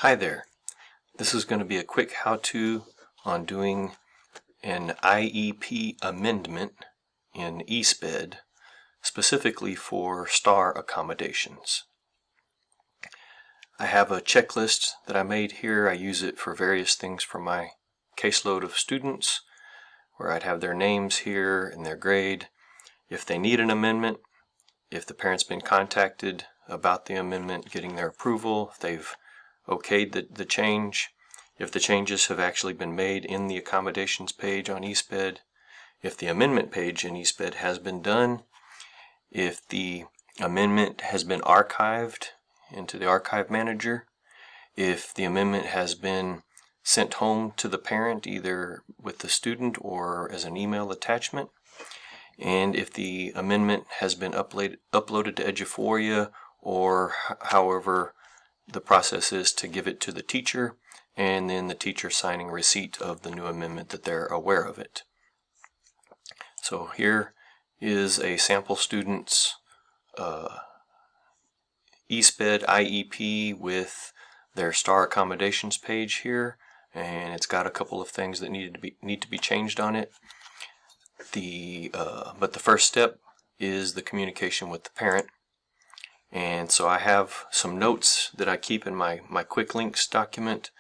Hi there. This is going to be a quick how-to on doing an IEP amendment in eSped, specifically for STAAR accommodations. I have a checklist that I made here. I use it for various things for my caseload of students, where I'd have their names here and their grade, if they need an amendment, if the parent's been contacted about the amendment, getting their approval, if they've okayed the change, if the changes have actually been made in the accommodations page on eSped, if the amendment page in eSped has been done, if the amendment has been archived into the archive manager, if the amendment has been sent home to the parent either with the student or as an email attachment, and if the amendment has been uploaded to Eduphoria, or however the process is to give it to the teacher, and then the teacher signing receipt of the new amendment that they're aware of it. So here is a sample student's eSped IEP with their STAAR accommodations page here, and it's got a couple of things that need to be changed on it. But the first step is the communication with the parent. And so I have some notes that I keep in my quick links document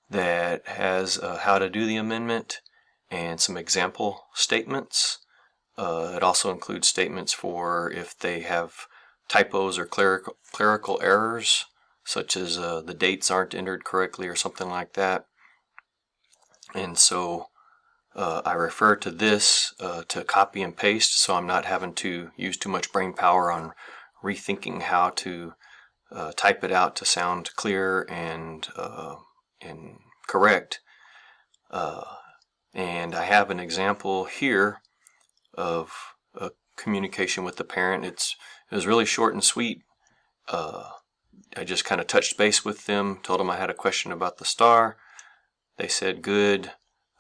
that has how to do the amendment and some example statements. It also includes statements for if they have typos or clerical errors, such as the dates aren't entered correctly or something like that. And so I refer to this to copy and paste, so I'm not having to use too much brain power on rethinking how to type it out to sound clear and correct. And I have an example here of a communication with the parent. It was really short and sweet. I just kind of touched base with them, told them I had a question about the STAAR. They said good.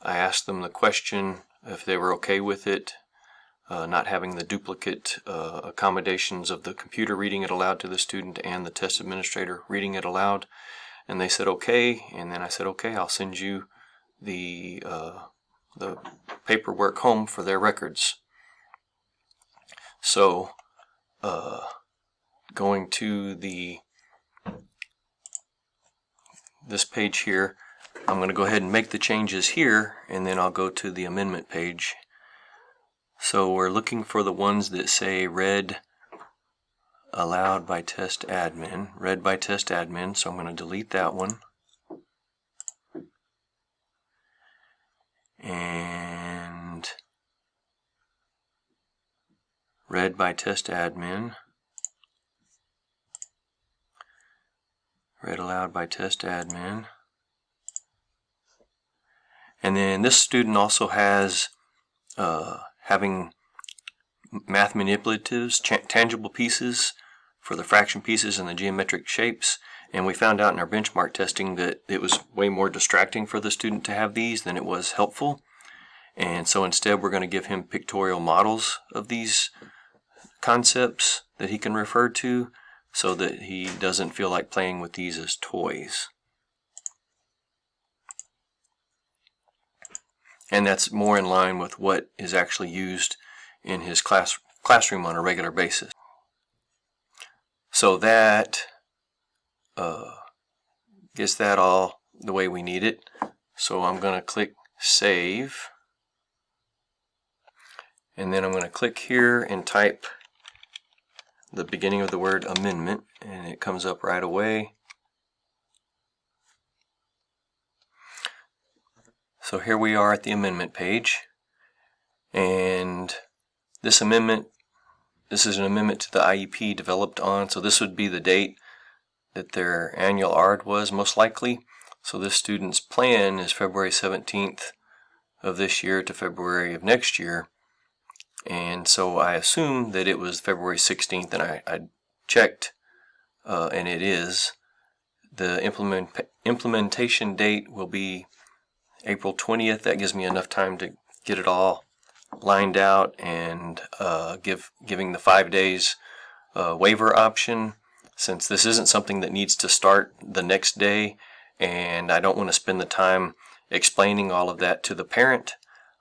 I asked them the question if they were okay with it, not having the duplicate accommodations of the computer reading it aloud to the student and the test administrator reading it aloud, and they said okay. And then I said okay, I'll send you the paperwork home for their records. So going to this page here, I'm going to go ahead and make the changes here, and then I'll go to the amendment page. So we're looking for the ones that say read aloud by test admin, read by test admin, so I'm going to delete that one. And read by test admin, read aloud by test admin. And then this student also has having math manipulatives, tangible pieces for the fraction pieces and the geometric shapes. And we found out in our benchmark testing that it was way more distracting for the student to have these than it was helpful. And so instead we're going to give him pictorial models of these concepts that he can refer to so that he doesn't feel like playing with these as toys. And that's more in line with what is actually used in his classroom on a regular basis. So that gets that all the way we need it. So I'm going to click Save. And then I'm going to click here and type the beginning of the word amendment, and it comes up right away. So here we are at the amendment page, and this is an amendment to the IEP developed on, so this would be the date that their annual ARD was most likely. So this student's plan is February 17th of this year to February of next year, and so I assume that it was February 16th, and I checked, and it is. The implementation date will be April 20th. That gives me enough time to get it all lined out and giving the 5 days waiver option, since this isn't something that needs to start the next day. and I don't want to spend the time explaining all of that to the parent.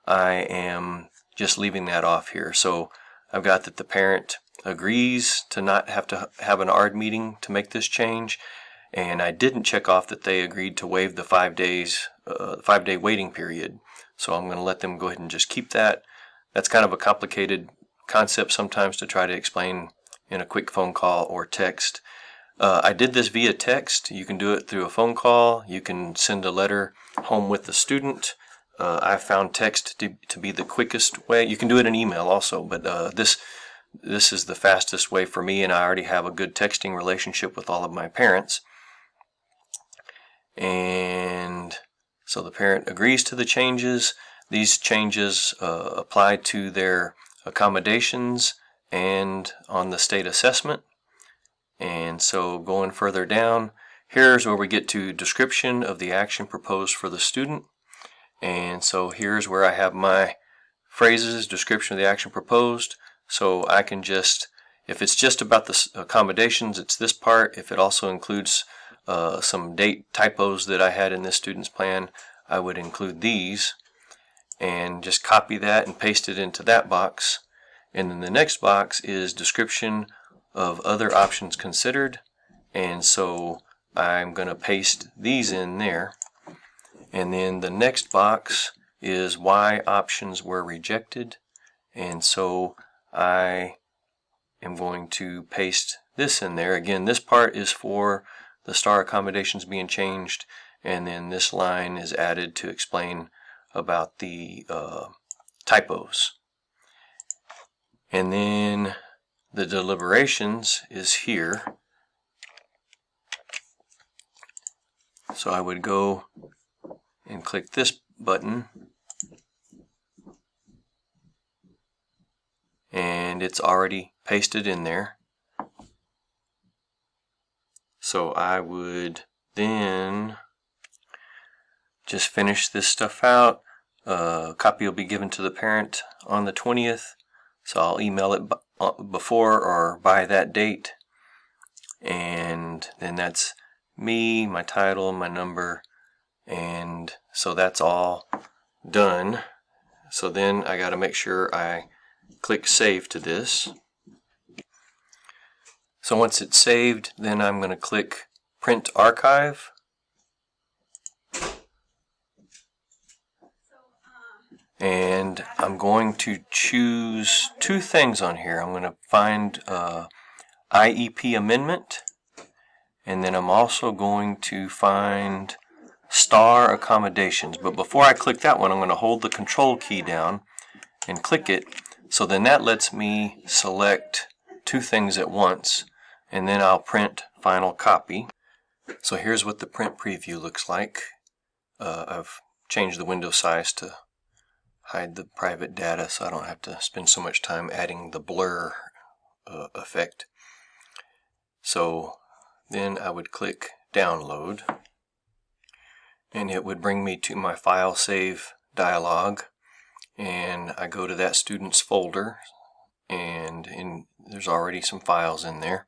I am just leaving that off here. So I've got that the parent agrees to not have to have an ARD meeting to make this change, and I didn't check off that they agreed to waive the 5 days, 5-day waiting period. So I'm going to let them go ahead and just keep that. That's kind of a complicated concept sometimes to try to explain in a quick phone call or text. I did this via text. You can do it through a phone call. You can send a letter home with the student. I found text to be the quickest way. You can do it in email also, but this is the fastest way for me, and I already have a good texting relationship with all of my parents. And so the parent agrees to the changes. These changes apply to their accommodations and on the state assessment. And so going further down, here's where we get to description of the action proposed for the student. And so here's where I have my phrases, description of the action proposed. So I can just, if it's just about the accommodations, it's this part. If it also includes some date typos that I had in this student's plan, I would include these and just copy that and paste it into that box. And then the next box is description of other options considered, and so I'm going to paste these in there. And then the next box is why options were rejected, and so I am going to paste this in there. Again, this part is for the STAAR accommodations being changed, and then this line is added to explain about the typos. And then the deliberations is here. So I would go and click this button, and it's already pasted in there. So I would then just finish this stuff out. A copy will be given to the parent on the 20th, so I'll email it before or by that date, and then that's me, my title, my number, and so that's all done. So then I got to make sure I click save to this. So once it's saved, then I'm going to click print archive. And I'm going to choose two things on here. I'm going to find IEP Amendment, and then I'm also going to find STAAR Accommodations. But before I click that one, I'm going to hold the control key down and click it. So then that lets me select two things at once, and then I'll print final copy. So here's what the print preview looks like. I've changed the window size to hide the private data so I don't have to spend so much time adding the blur effect. So then I would click download, and it would bring me to my file save dialog, and I go to that student's folder, and there's already some files in there.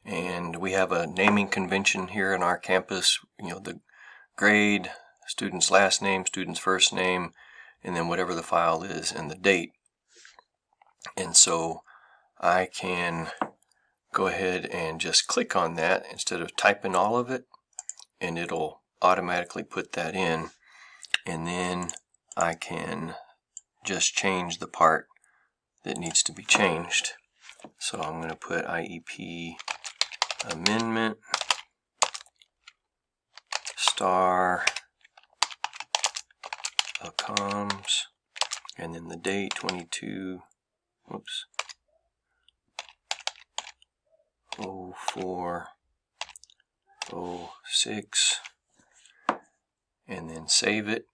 And we have a naming convention here in our campus, the grade, student's last name, student's first name, and then whatever the file is and the date. And so I can go ahead and just click on that instead of typing all of it, and it'll automatically put that in, and then I can just change the part that needs to be changed. So I'm going to put IEP Amendment STAAR Accomms, and then the date 04/06, and then save it.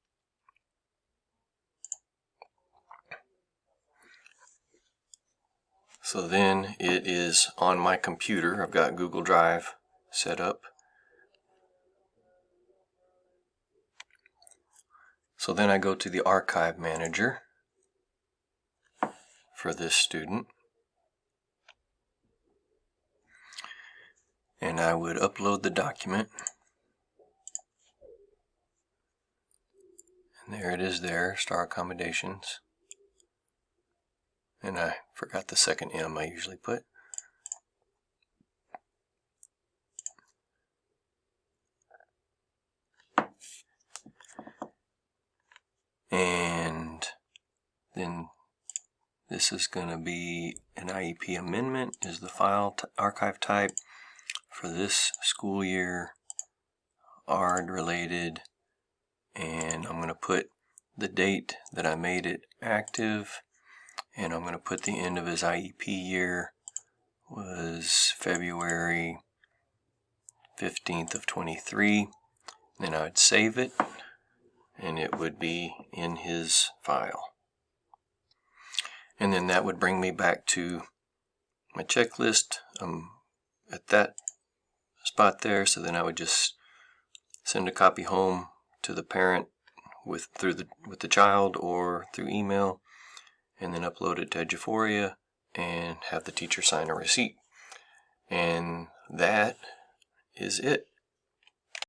So then it is on my computer. I've got Google Drive set up. So then I go to the Archive Manager for this student, and I would upload the document. There it is there, STAAR Accommodations. And I forgot the second M I usually put. And then this is going to be an IEP Amendment is the file archive type for this school year, ARD related, and I'm going to put the date that I made it active, and I'm going to put the end of his IEP year was February 15th of 23. Then I would save it, and it would be in his file. And then that would bring me back to my checklist at that spot there. So then I would just send a copy home to the parent with the child or through email, and then upload it to Eduphoria and have the teacher sign a receipt. And that is it.